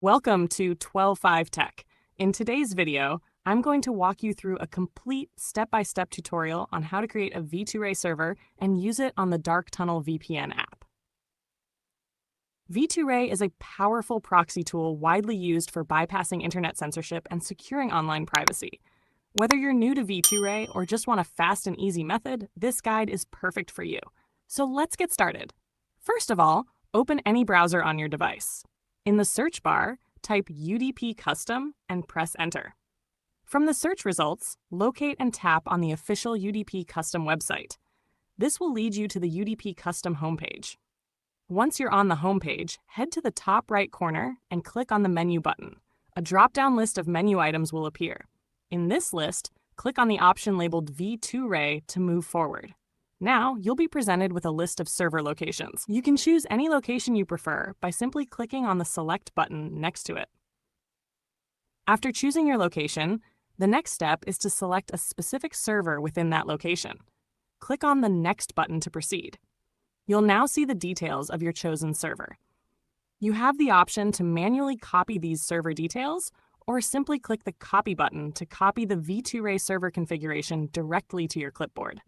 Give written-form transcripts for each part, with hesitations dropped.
Welcome to 12.5 Tech. In today's video, I'm going to walk you through a complete step-by-step tutorial on how to create a V2RAY server and use it on the Dark Tunnel VPN app. V2RAY is a powerful proxy tool widely used for bypassing internet censorship and securing online privacy. Whether you're new to V2RAY or just want a fast and easy method, this guide is perfect for you. So let's get started. First of all, open any browser on your device. In the search bar, type UDP Custom and press Enter. From the search results, locate and tap on the official UDP Custom website. This will lead you to the UDP Custom homepage. Once you're on the homepage, head to the top right corner and click on the menu button. A drop-down list of menu items will appear. In this list, click on the option labeled V2RAY to move forward. Now, you'll be presented with a list of server locations. You can choose any location you prefer by simply clicking on the Select button next to it. After choosing your location, the next step is to select a specific server within that location. Click on the Next button to proceed. You'll now see the details of your chosen server. You have the option to manually copy these server details, or simply click the Copy button to copy the V2RAY server configuration directly to your clipboard.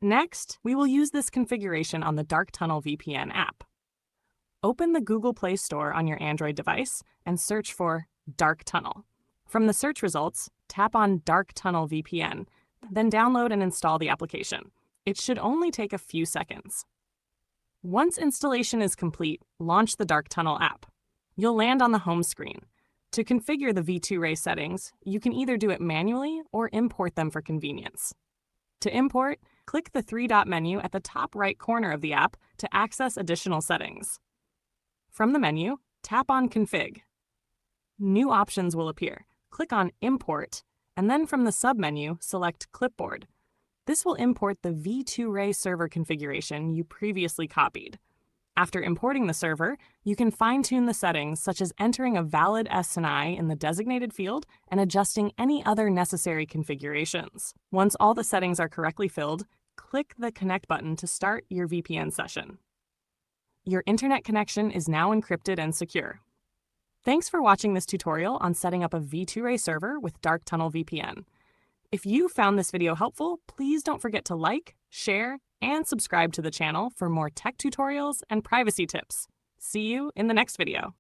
Next, we will use this configuration on the Dark Tunnel VPN app. Open the Google Play Store on your Android device and search for Dark Tunnel. From the search results, tap on Dark Tunnel VPN, then download and install the application. It should only take a few seconds. Once installation is complete, launch the Dark Tunnel app. You'll land on the home screen. To configure the V2RAY settings, you can either do it manually or import them for convenience. To import, click the three-dot menu at the top right corner of the app to access additional settings. From the menu, tap on Config. New options will appear. Click on Import, and then from the submenu, select Clipboard. This will import the V2RAY server configuration you previously copied. After importing the server, you can fine-tune the settings, such as entering a valid SNI in the designated field and adjusting any other necessary configurations. Once all the settings are correctly filled, click the Connect button to start your VPN session. Your internet connection is now encrypted and secure. Thanks for watching this tutorial on setting up a V2RAY server with Dark Tunnel VPN. If you found this video helpful, please don't forget to like, share, and subscribe to the channel for more tech tutorials and privacy tips. See you in the next video.